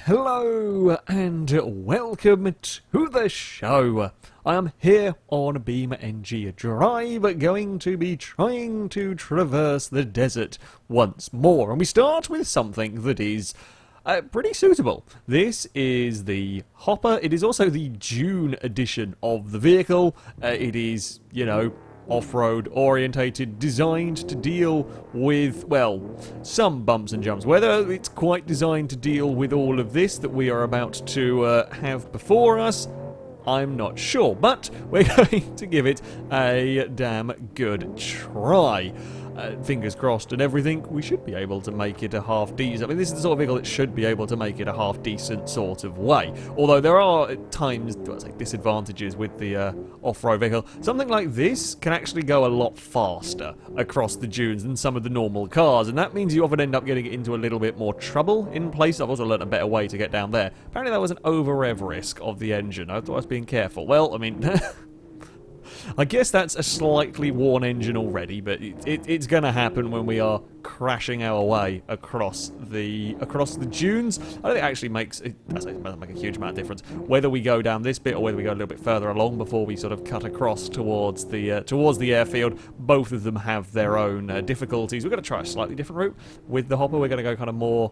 Hello and welcome to the show. I am here on BeamNG Drive going to be trying to traverse the desert once more, and we start with something that is pretty suitable. This is the hopper. It is also the June edition of the vehicle. It is, you know, off-road orientated, designed to deal with, well, some bumps and jumps. Whether it's quite designed to deal with all of this that we are about to have before us, I'm not sure, but we're going to give it a damn good try. Fingers crossed and everything, we should be able to make it a half decent. I mean, this is the sort of vehicle that should be able to make it a half decent sort of way. Although there are at times, disadvantages with the off-road vehicle. Something like this can actually go a lot faster across the dunes than some of the normal cars, and that means you often end up getting into a little bit more trouble in place. I've also learned a better way to get down there. Apparently that was an over-rev risk of the engine. I thought I was being careful. Well, I mean, I guess that's a slightly worn engine already, but it's going to happen when we are crashing our way across the dunes. I don't think it actually makes it doesn't make a huge amount of difference whether we go down this bit or whether we go a little bit further along before we sort of cut across towards the airfield. Both of them have their own difficulties. We're going to try a slightly different route with the hopper. We're going to go kind of more.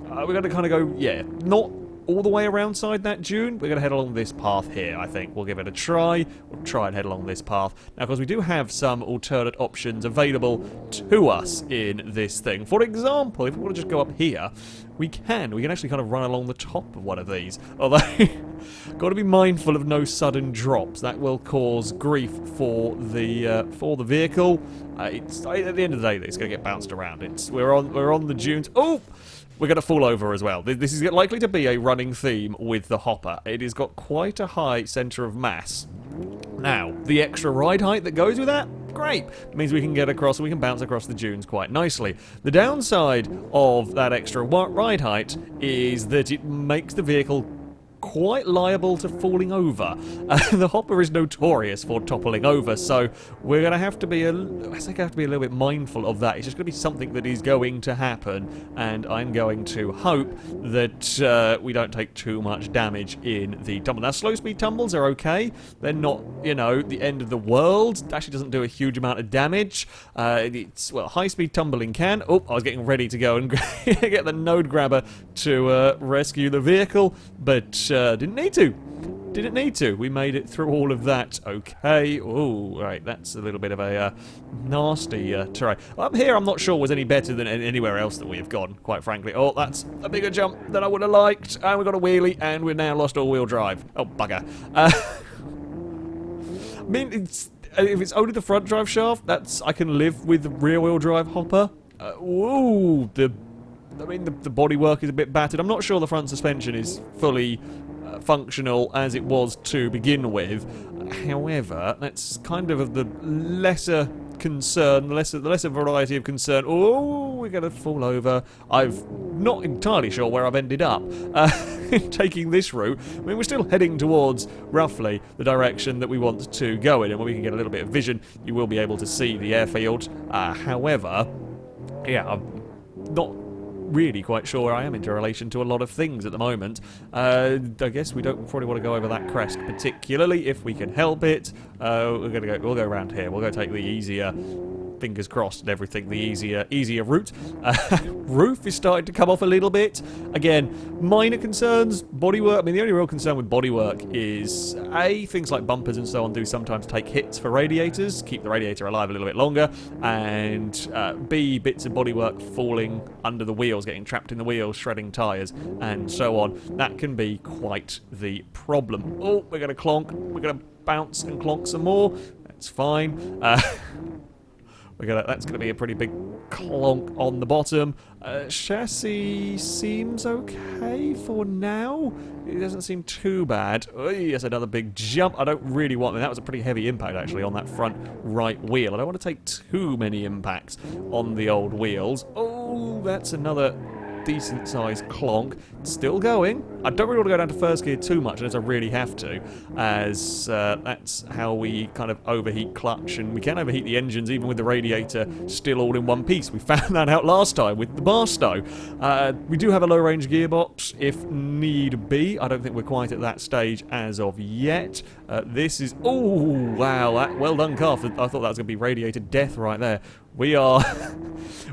We're going to kind of go, yeah, not all the way around side that dune. We're going to head along this path here, I think. We'll give it a try. We'll try and head along this path. Now, of course, we do have some alternate options available to us in this thing. For example, if we want to just go up here, we can. We can actually kind of run along the top of one of these. Although, got to be mindful of no sudden drops. That will cause grief for the vehicle. It's at the end of the day, it's going to get bounced around. We're on the dunes. Oh! We're going to fall over as well. This is likely to be a running theme with the hopper. It has got quite a high centre of mass. Now, the extra ride height that goes with that, great. It means we can get across, we can bounce across the dunes quite nicely. The downside of that extra ride height is that it makes the vehicle quite liable to falling over. The hopper is notorious for toppling over, so we're going to have to be a little bit mindful of that. It's just going to be something that is going to happen, and I'm going to hope that we don't take too much damage in the tumble. Now, slow speed tumbles are okay. They're not, you know, the end of the world. It actually doesn't do a huge amount of damage. Well, high speed tumbling can. Oh, I was getting ready to go and get the node grabber to rescue the vehicle, but didn't need to. We made it through all of that. Okay. Oh, right. That's a little bit of a nasty terrain. Up here, I'm not sure was any better than anywhere else that we have gone, quite frankly. Oh, that's a bigger jump than I would have liked. And we've got a wheelie, and we've now lost all-wheel drive. Oh, bugger. I mean, if it's only the front drive shaft, I can live with the rear-wheel drive hopper. Ooh, the bodywork is a bit battered. I'm not sure the front suspension is fully functional as it was to begin with. However, that's kind of the lesser concern, the lesser variety of concern. Oh, we're going to fall over. I'm not entirely sure where I've ended up taking this route. I mean, we're still heading towards roughly the direction that we want to go in, and when we can get a little bit of vision, you will be able to see the airfield. However, yeah, I'm not really quite sure where I am in relation to a lot of things at the moment. I guess we don't probably want to go over that crest particularly if we can help it. We'll go around here. We'll go take the easier, fingers crossed and everything, the easier route. Roof is starting to come off a little bit. Again, minor concerns. Bodywork, I mean, the only real concern with bodywork is A, things like bumpers and so on do sometimes take hits for radiators, keep the radiator alive a little bit longer, and B, bits of bodywork falling under the wheels, getting trapped in the wheels, shredding tyres, and so on. That can be quite the problem. Oh, we're going to clonk. We're going to bounce and clonk some more. That's fine. That's going to be a pretty big clonk on the bottom. Chassis seems okay for now. It doesn't seem too bad. Oh, yes, another big jump. I don't really want that. Was a pretty heavy impact, actually, on that front right wheel. I don't want to take too many impacts on the old wheels. Oh, that's another decent sized clonk. Still going. I don't really want to go down to first gear too much unless I really have to, as that's how we kind of overheat clutch, and we can overheat the engines even with the radiator still all in one piece. We found that out last time with the Barstow. We do have a low range gearbox if need be. I don't think we're quite at that stage as of yet. This is... oh, wow. Well done, car. I thought that was going to be radiator death right there. We are...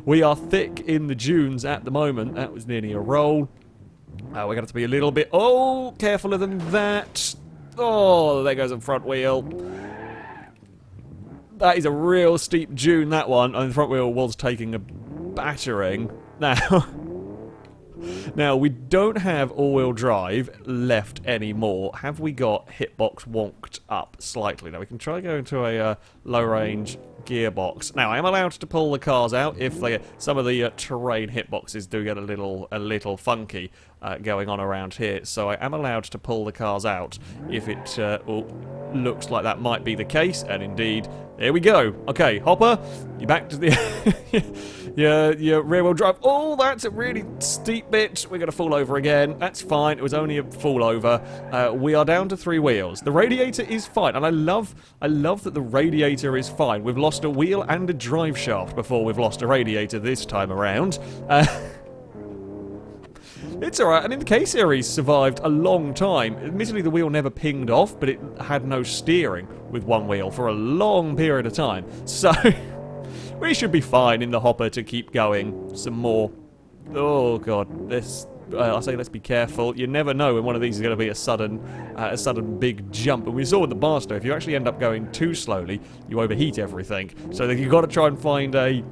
we are thick in the dunes at the moment. That was nearly a roll. We're going to have to be a little bit... oh, carefuler than that. Oh, there goes the front wheel. That is a real steep dune, that one. And the front wheel was taking a battering. Now, we don't have all-wheel drive left anymore. Have we got hitbox wonked up slightly? Now, we can try going to a low-range gearbox. Now, I am allowed to pull the cars out if some of the terrain hitboxes do get a little funky going on around here. So I am allowed to pull the cars out if it looks like that might be the case. And indeed, there we go. Okay, Hopper, you're back to the... your rear-wheel drive. Oh, that's a really steep bit. We're going to fall over again. That's fine. It was only a fall over. We are down to 3 wheels. The radiator is fine, and I love that the radiator is fine. We've lost a wheel and a drive shaft before we've lost a radiator this time around. It's alright. I mean, the K-Series survived a long time. Admittedly, the wheel never pinged off, but it had no steering with one wheel for a long period of time. So... we should be fine in the hopper to keep going some more. Oh god, this... I say let's be careful. You never know when one of these is going to be a sudden big jump. And we saw with the Barstow, if you actually end up going too slowly, you overheat everything. So you've got to try and find a...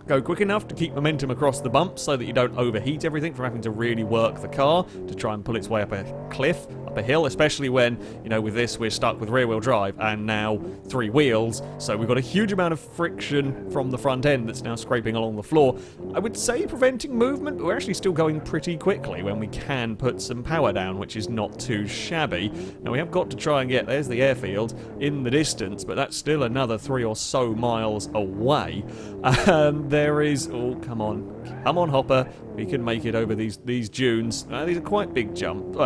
go quick enough to keep momentum across the bumps so that you don't overheat everything from having to really work the car to try and pull its way up a cliff, up a hill, especially when, you know, with this we're stuck with rear-wheel drive and now 3 wheels, so we've got a huge amount of friction from the front end that's now scraping along the floor. I would say preventing movement, but we're actually still going pretty quickly when we can put some power down, which is not too shabby. Now we have got to try and get, there's the airfield in the distance, but that's still another 3 or so miles away. There is... oh, come on, Hopper. We can make it over these dunes. These are quite big jumps.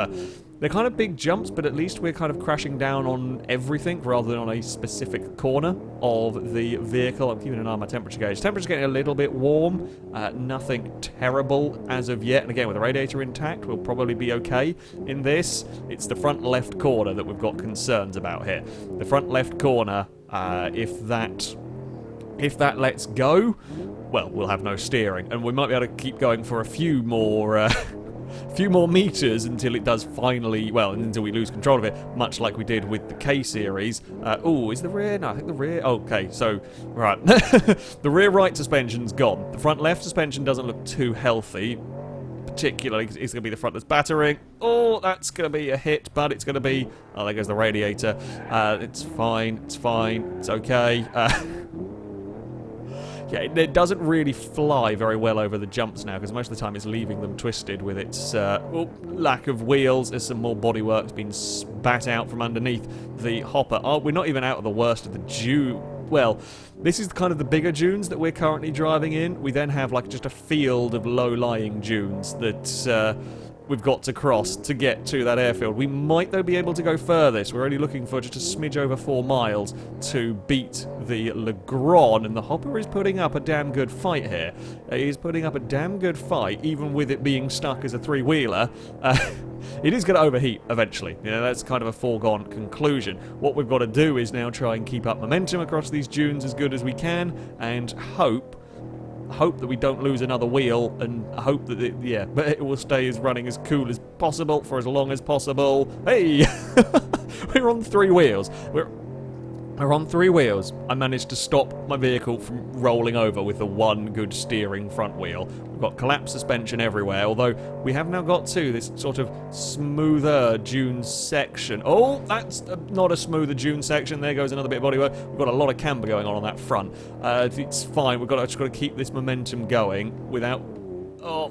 They're kind of big jumps, but at least we're kind of crashing down on everything rather than on a specific corner of the vehicle. I'm keeping an eye on my temperature gauge. Temperature's getting a little bit warm. Nothing terrible as of yet. And again, with the radiator intact, we'll probably be okay in this. It's the front left corner that we've got concerns about here. The front left corner, if that lets go, well, we'll have no steering, and we might be able to keep going for a few more meters until it does finally, well, until we lose control of it, much like we did with the K-Series. Oh, is the rear? No, I think the rear... okay, so, right. The rear right suspension's gone. The front left suspension doesn't look too healthy, particularly because it's going to be the front that's battering. Oh, that's going to be a hit, but it's going to be... oh, there goes the radiator. It's fine, it's okay. Yeah, it doesn't really fly very well over the jumps now, because most of the time it's leaving them twisted with its lack of wheels. There's some more bodywork's been spat out from underneath the hopper. Oh, we're not even out of the worst of the dune. Well, this is kind of the bigger dunes that we're currently driving in. We then have like just a field of low-lying dunes that... we've got to cross to get to that airfield. We might, though, be able to go furthest. We're only looking for just a smidge over 4 miles to beat the Legrand, and the hopper is putting up a damn good fight here. He's putting up a damn good fight, even with it being stuck as a 3-wheeler. It is going to overheat eventually. You know, that's kind of a foregone conclusion. What we've got to do is now try and keep up momentum across these dunes as good as we can, and hope that we don't lose another wheel, and hope that it will stay as running as cool as possible for as long as possible. Hey! We're on 3 wheels. We're on 3 wheels. I managed to stop my vehicle from rolling over with the one good steering front wheel. We've got collapsed suspension everywhere, although we have now got to this sort of smoother dune section. Oh, that's not a smoother dune section. There goes another bit of bodywork. We've got a lot of camber going on that front. It's fine. We've just got to keep this momentum going without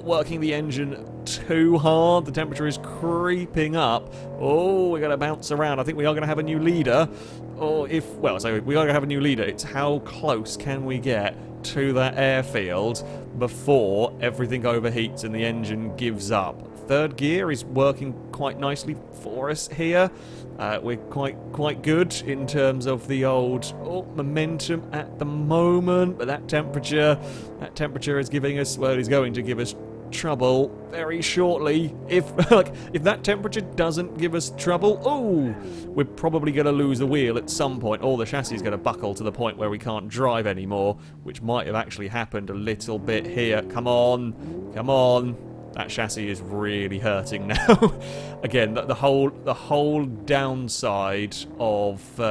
working the engine too hard. The temperature is creeping up. Oh, we're going to bounce around. I think we are going to have a new leader. Or we are going to have a new leader. It's how close can we get to that airfield before everything overheats and the engine gives up. Third gear is working quite nicely for us here. We're quite good in terms of the old momentum at the moment, but that temperature is giving us, well, it is going to give us trouble very shortly. If that temperature doesn't give us trouble, we're probably going to lose the wheel at some point, or the chassis is going to buckle to the point where we can't drive anymore, which might have actually happened a little bit here. Come on, come on. That chassis is really hurting now. Again, the whole downside of we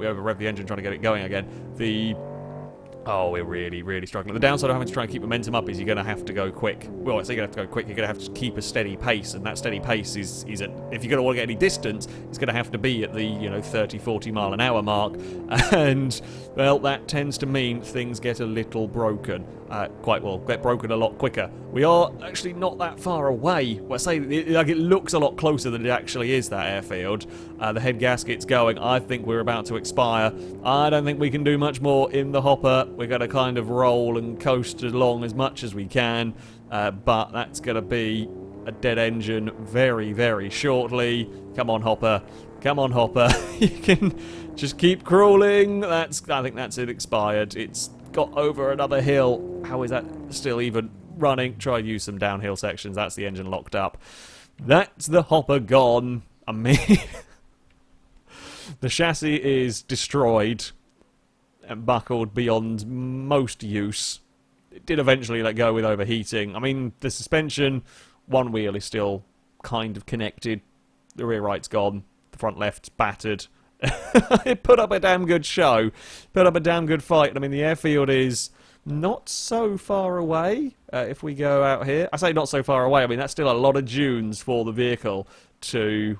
over-revved the engine trying to get it going again. We're really struggling. The downside of having to try and keep momentum up is you're going to have to go quick. Well, I say you're going to have to go quick, you're going to have to keep a steady pace, and that steady pace is at, if you're going to want to get any distance, it's going to have to be at the 30, 40 mile an hour mark, and, well, that tends to mean things get a little broken. Get broken a lot quicker. We are actually not that far away. Well, I say, it looks a lot closer than it actually is, that airfield. The head gasket's going. I think we're about to expire. I don't think we can do much more in the hopper. We're going to kind of roll and coast along as much as we can, but that's going to be a dead engine very, very shortly. Come on, hopper. Come on, hopper. You can just keep crawling. I think that's it, expired. It's got over another hill. How is that still even running? Try and use some downhill sections. That's the engine locked up. That's the hopper gone. I mean, the chassis is destroyed and buckled beyond most use. It did eventually let go with overheating. I mean, the suspension, one wheel is still kind of connected. The rear right's gone. The front left's battered. It put up a damn good show. Put up a damn good fight. I mean, the airfield is not so far away. If we go out here, I say not so far away. I mean, that's still a lot of dunes for the vehicle to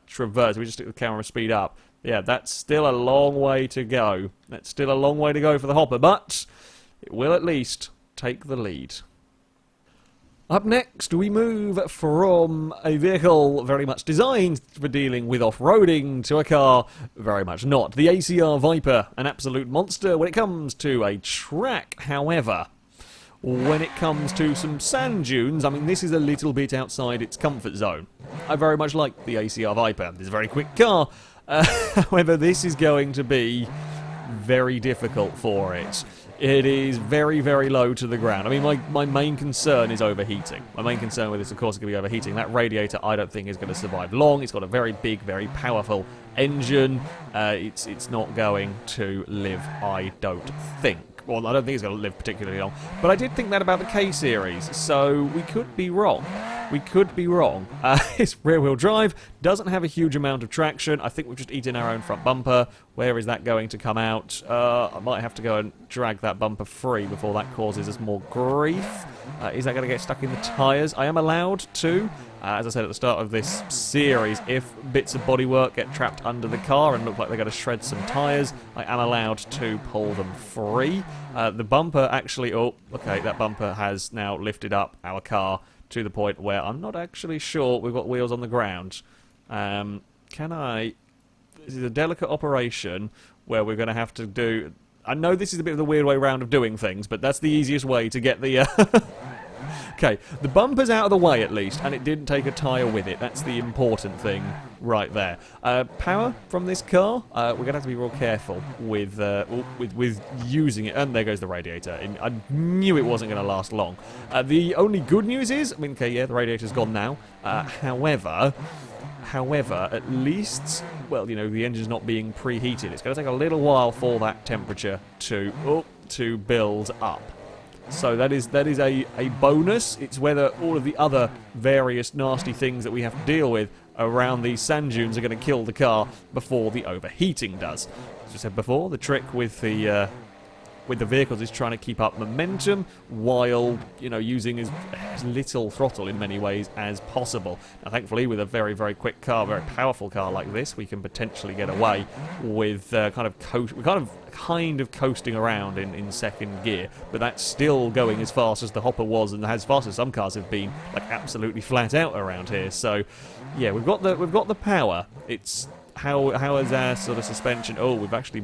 traverse. We just took the camera speed up. Yeah, that's still a long way to go. That's still a long way to go for the hopper, but it will at least take the lead. Up next, we move from a vehicle very much designed for dealing with off-roading to a car very much not. The ACR Viper, an absolute monster when it comes to a track. However, when it comes to some sand dunes, I mean, this is a little bit outside its comfort zone. I very much like the ACR Viper. It's a very quick car. However, this is going to be very difficult for it. It is very, very low to the ground. I mean, my main concern is overheating. My main concern with this, of course, is going to be overheating. That radiator, I don't think, is going to survive long. It's got a very big, very powerful engine. It's not going to live, I don't think. Well, I don't think it's going to live particularly long. But I did think that about the K-Series, so we could be wrong. We could be wrong. It's rear-wheel drive, doesn't have a huge amount of traction. I think we've just eaten our own front bumper. Where is that going to come out? I might have to go and drag that bumper free before that causes us more grief. Is that going to get stuck in the tyres? I am allowed to. As I said at the start of this series, if bits of bodywork get trapped under the car and look like they're going to shred some tyres, I am allowed to pull them free. The bumper actually... Oh, okay, that bumper has now lifted up our car to the point where I'm not actually sure we've got wheels on the ground. Can I... This is a delicate operation where we're going to have to do... I know this is a bit of the weird way round of doing things, but that's the easiest way to get the... Okay, the bumper's out of the way at least, and it didn't take a tyre with it. That's the important thing right there. Power from this car, we're going to have to be real careful with using it. And there goes the radiator. I knew it wasn't going to last long. The only good news is, I mean, okay, yeah, the radiator's gone now. However, at least, well, you know, the engine's not being preheated. It's going to take a little while for that temperature to build up. So that is a bonus. It's whether all of the other various nasty things that we have to deal with around these sand dunes are going to kill the car before the overheating does. As I said before, the trick with the vehicles is trying to keep up momentum while, you know, using as little throttle in many ways as possible. Now, thankfully, with a very, very quick car, very powerful car like this, we can potentially get away with kind of coasting around in second gear, but that's still going as fast as the hopper was, and as fast as some cars have been, like absolutely flat out around here. So, yeah, we've got the power. It's how is our sort of suspension? Oh, we've actually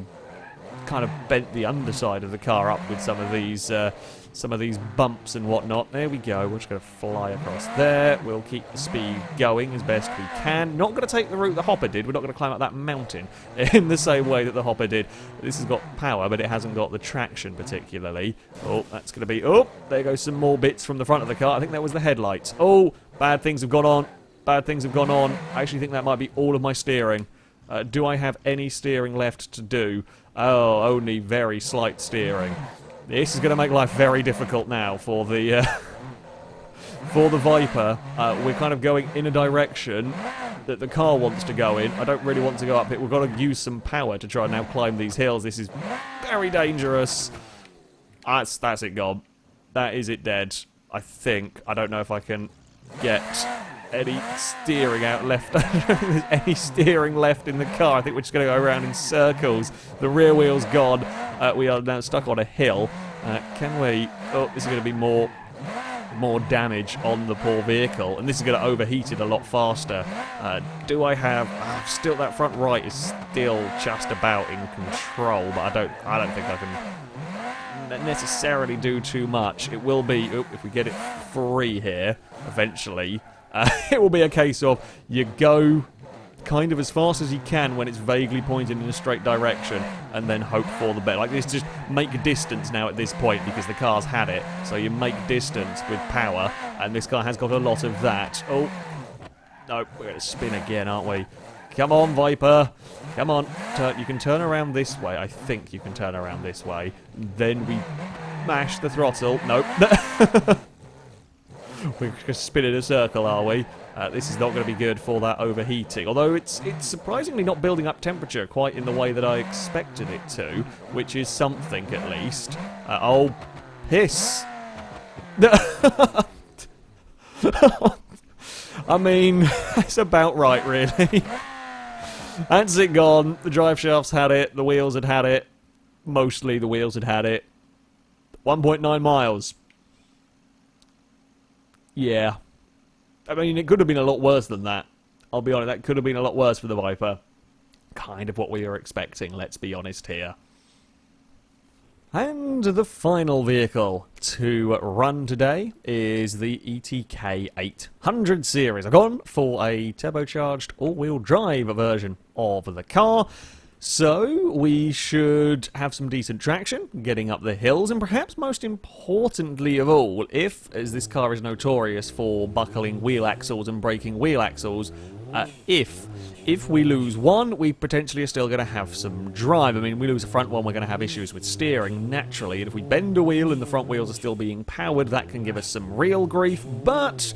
kind of bent the underside of the car up with some of these bumps and whatnot. There we go. We're just going to fly across there. We'll keep the speed going as best we can. Not going to take the route the Hopper did. We're not going to climb up that mountain in the same way that the Hopper did. This has got power, but it hasn't got the traction particularly. Oh, that's going to be... Oh, there goes some more bits from the front of the car. I think that was the headlights. Oh, bad things have gone on. Bad things have gone on. I actually think that might be all of my steering. Do I have any steering left to do? Oh, only very slight steering. This is going to make life very difficult now for the for the Viper. We're kind of going in a direction that the car wants to go in. I don't really want to go up it. We've got to use some power to try and now climb these hills. This is very dangerous. That's it gone. That is it dead. I think. I don't know if I can get any steering out left. I don't know if there's any steering left in the car. I think we're just going to go around in circles. The rear wheel's gone. We are now stuck on a hill. Can we... Oh, this is going to be more damage on the poor vehicle, and this is going to overheat it a lot faster. Do I have... still, that front right is still just about in control, but I don't think I can necessarily do too much. It will be... Oh, if we get it free here, eventually, it will be a case of you go kind of as fast as you can when it's vaguely pointed in a straight direction, and then hope for the best. Like this, just make distance now at this point because the car's had it. So you make distance with power, and this car has got a lot of that. Oh, no, we're going to spin again, aren't we? Come on, Viper. Come on. You can turn around this way. I think you can turn around this way. Then we mash the throttle. Nope. We're going to spin in a circle, are we? This is not going to be good for that overheating. Although it's surprisingly not building up temperature quite in the way that I expected it to, which is something at least. Oh, piss. I mean, that's about right, really. That's it gone. The drive shafts had it. The wheels had had it. Mostly the wheels had had it. 1.9 miles. Yeah. I mean, it could have been a lot worse than that. I'll be honest, that could have been a lot worse for the Viper. Kind of what we were expecting, let's be honest here. And the final vehicle to run today is the ETK 800 series. I've gone for a turbocharged all-wheel drive version of the car. So we should have some decent traction getting up the hills, and perhaps most importantly of all, as this car is notorious for buckling wheel axles and breaking wheel axles, if we lose one, we potentially are still going to have some drive. I mean, we lose the front one, we're going to have issues with steering, naturally, and if we bend a wheel and the front wheels are still being powered, that can give us some real grief, but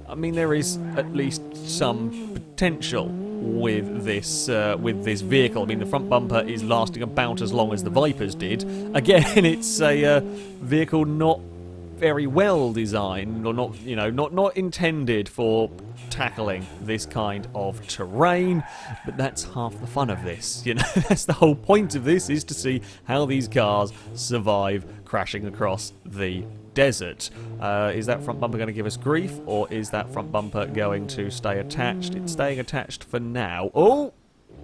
I mean, there is at least some potential with this vehicle. I mean, the front bumper is lasting about as long as the Viper's did. Again, it's a vehicle not very well designed, or not, you know, not intended for tackling this kind of terrain, but that's half the fun of this, you know. That's the whole point of this, is to see how these cars survive crashing across the desert. Is that front bumper going to give us grief, or is that front bumper going to stay attached? It's staying attached for now. Oh!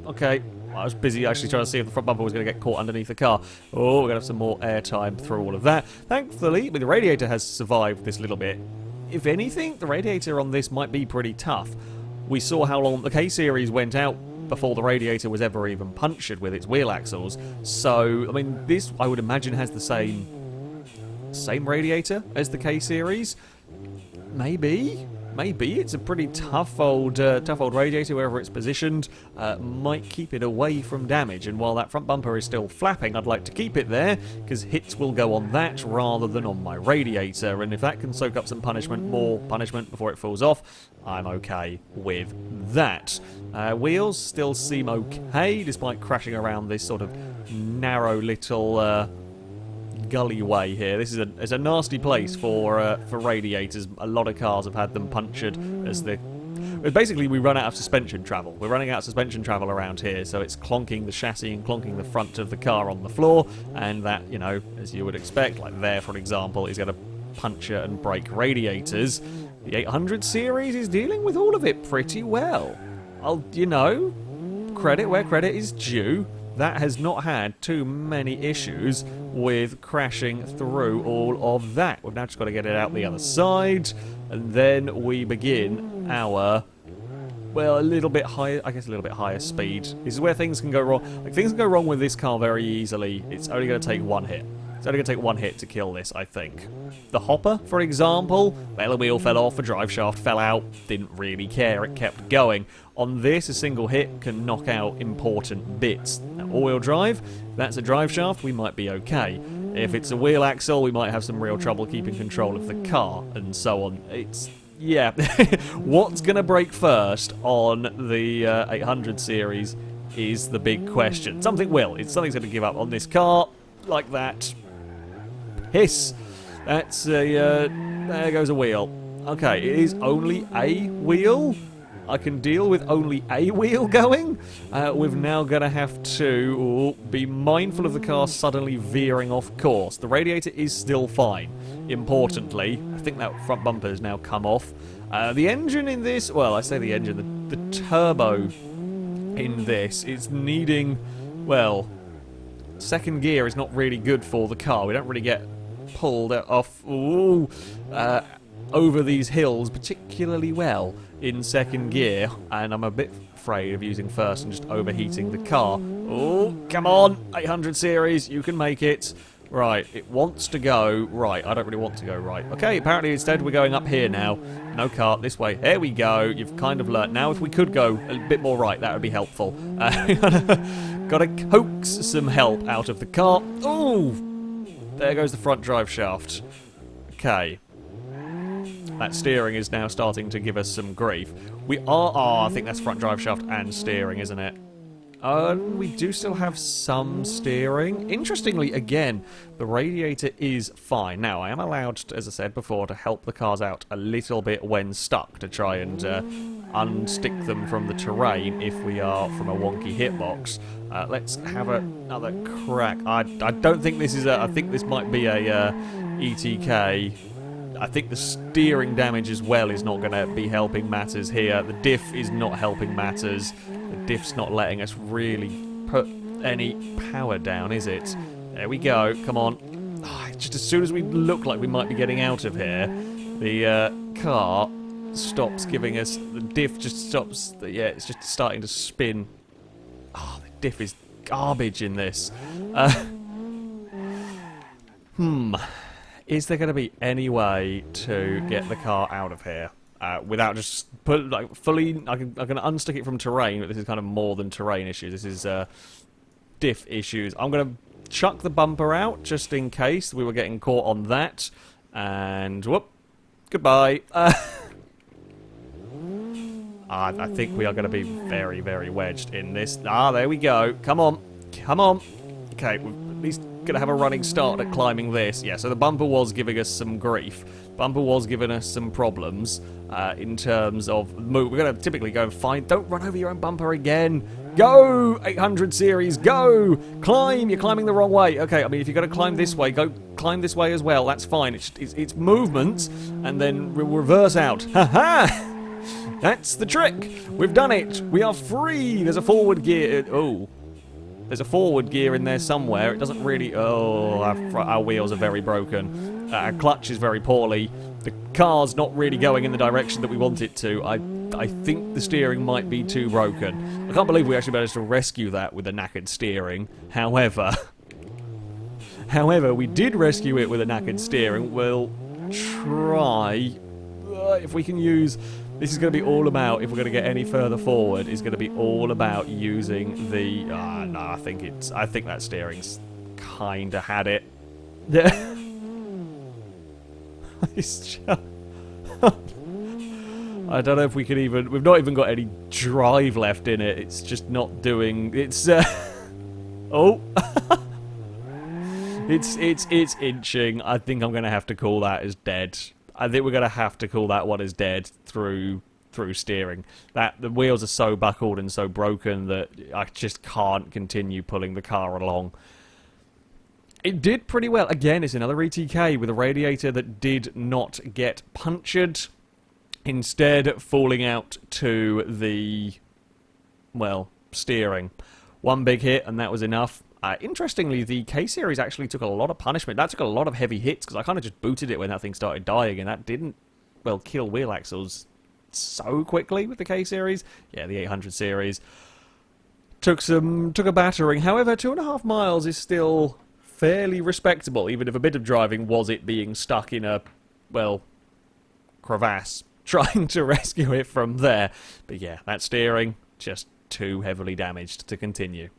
Okay, I was busy actually trying to see if the front bumper was going to get caught underneath the car. Oh, we're going to have some more air time through all of that. Thankfully, the radiator has survived this little bit. If anything, the radiator on this might be pretty tough. We saw how long the K-Series went out before the radiator was ever even punctured with its wheel axles. So, I mean, this, I would imagine, has the same radiator as the K-Series. Maybe it's a pretty tough old radiator wherever it's positioned. Might keep it away from damage, and while that front bumper is still flapping, I'd like to keep it there, because hits will go on that rather than on my radiator, and if that can soak up some punishment, more punishment before it falls off, I'm okay with that. Wheels still seem okay, despite crashing around this sort of narrow little gully way here. This is a nasty place for radiators. A lot of cars have had them punctured as basically we run out of suspension travel. We're running out of suspension travel around here, so it's clonking the chassis and clonking the front of the car on the floor, and that, you know, as you would expect, like there for example, is going to puncture and break radiators. The 800 series is dealing with all of it pretty well. I'll, you know, credit where credit is due. that has not had too many issues with crashing through all of that. We've now just got to get it out the other side, and then we begin our, well, a little bit higher, I guess a little bit higher speed. This is where things can go wrong. Like, things can go wrong with this car very easily. It's only going to take one hit. It's only going to take one hit to kill this, I think. The hopper, for example, well, a wheel fell off, a drive shaft fell out, didn't really care, it kept going. On this, a single hit can knock out important bits. Now, all-wheel drive, if that's a drive shaft, we might be okay. If it's a wheel axle, we might have some real trouble keeping control of the car, and so on. It's, yeah, what's going to break first on the 800 series is the big question. Something will. Something's going to give up on this car, like that. Hiss. That's a, there goes a wheel. Okay, it is only a wheel. I can deal with only a wheel going. We're now going to have to be mindful of the car suddenly veering off course. The radiator is still fine. Importantly, I think that front bumper has now come off. The engine in this, well, I say the engine, the turbo in this is needing, well, second gear is not really good for the car. We don't really get pulled off over these hills particularly well in second gear, and I'm a bit afraid of using first and just overheating the car. Oh, come on, 800 series, you can make it. Right, it wants to go right. I don't really want to go right. Okay, apparently instead we're going up here now. No cart, this way. There we go. You've kind of learnt. Now if we could go a bit more right, that would be helpful. Gotta coax some help out of the car. Oh! There goes the front drive shaft. Okay. That steering is now starting to give us some grief. We are... Oh, I think that's front drive shaft and steering, isn't it? We do still have some steering. Interestingly, again, the radiator is fine. Now, I am allowed, to, as I said before, to help the cars out a little bit when stuck, to try and unstick them from the terrain if we are from a wonky hitbox. Let's have another crack. I don't think this is a... I think this might be a ETK. I think the steering damage as well is not going to be helping matters here. The diff is not helping matters. The diff's not letting us really put any power down, is it? There we go. Come on. Oh, just as soon as we look like we might be getting out of here, the car stops giving us... The diff just stops... Yeah, it's just starting to spin. Oh, the diff is garbage in this. Is there going to be any way to get the car out of here without just fully? I can unstick it from terrain, but this is kind of more than terrain issues. This is diff issues. I'm going to chuck the bumper out just in case we were getting caught on that. And whoop, goodbye. I think we are going to be very, very wedged in this. Ah, there we go. Come on, come on. Okay, we're at least going to have a running start at climbing this. Yeah, so the bumper was giving us some grief. Bumper was giving us some problems in terms of move. We're going to typically go and find... Don't run over your own bumper again. Go! 800 series, go! Climb! You're climbing the wrong way. Okay, I mean, if you're going to climb this way, go climb this way as well. That's fine. It's movement, and then we'll reverse out. Ha-ha! That's the trick. We've done it. We are free. There's a forward gear. Oh. There's a forward gear in there somewhere. It doesn't really... Oh, our wheels are very broken. Our clutch is very poorly. The car's not really going in the direction that we want it to. I think the steering might be too broken. I can't believe we actually managed to rescue that with a knackered steering. However, we did rescue it with a knackered steering. We'll try... if we can use... This is going to be all about, if we're going to get any further forward, is going to be all about using the... no, I think that steering's kind of had it. It's just... I don't know if we can even... We've not even got any drive left in it. It's just not doing... It's... Oh! It's inching. I think I'm going to have to call that as dead. I think we're going to have to call that one as dead through steering. The wheels are so buckled and so broken that I just can't continue pulling the car along. It did pretty well. Again, it's another ETK with a radiator that did not get punctured. Instead, falling out to the, well, steering. One big hit, and that was enough. Interestingly, the K-Series actually took a lot of punishment. That took a lot of heavy hits, because I kind of just booted it when that thing started dying, and that didn't, well, kill wheel axles so quickly with the K-Series. Yeah, the 800 series took a battering. However, 2.5 miles is still fairly respectable, even if a bit of driving was it being stuck in a, well, crevasse, trying to rescue it from there. But yeah, that steering, just too heavily damaged to continue.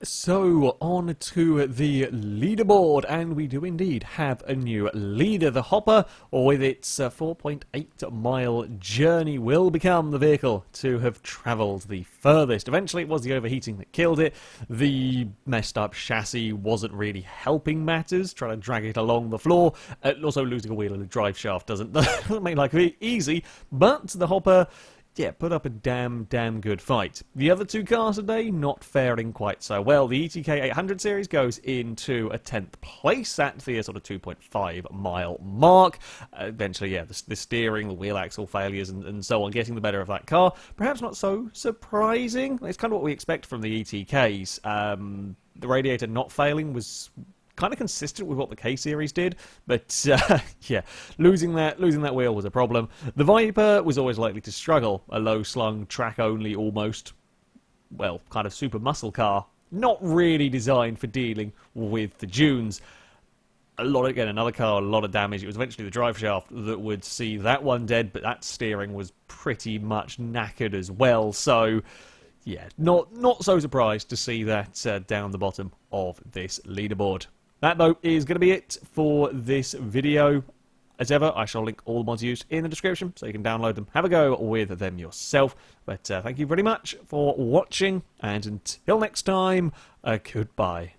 So, on to the leaderboard, and we do indeed have a new leader. The Hopper, with its 4.8 mile journey, will become the vehicle to have travelled the furthest. Eventually, it was the overheating that killed it. The messed up chassis wasn't really helping matters, trying to drag it along the floor. Also, losing a wheel in the drive shaft doesn't make life easy, but the Hopper, yeah, put up a damn good fight. The other two cars today not faring quite so well. The ETK 800 series goes into a 10th place at the sort of 2.5 mile mark. Eventually, yeah, the steering, the wheel axle failures, and so on, getting the better of that car. Perhaps not so surprising. It's kind of what we expect from the ETKs. The radiator not failing was kind of consistent with what the K-Series did, but yeah, losing that wheel was a problem. The Viper was always likely to struggle, a low-slung, track-only, almost, well, kind of super muscle car, not really designed for dealing with the dunes. Again, another car, a lot of damage. It was eventually the drive shaft that would see that one dead, but that steering was pretty much knackered as well, so yeah, not so surprised to see that down the bottom of this leaderboard. That, though, is going to be it for this video. As ever, I shall link all the mods used in the description, so you can download them, have a go with them yourself. But thank you very much for watching, and until next time, goodbye.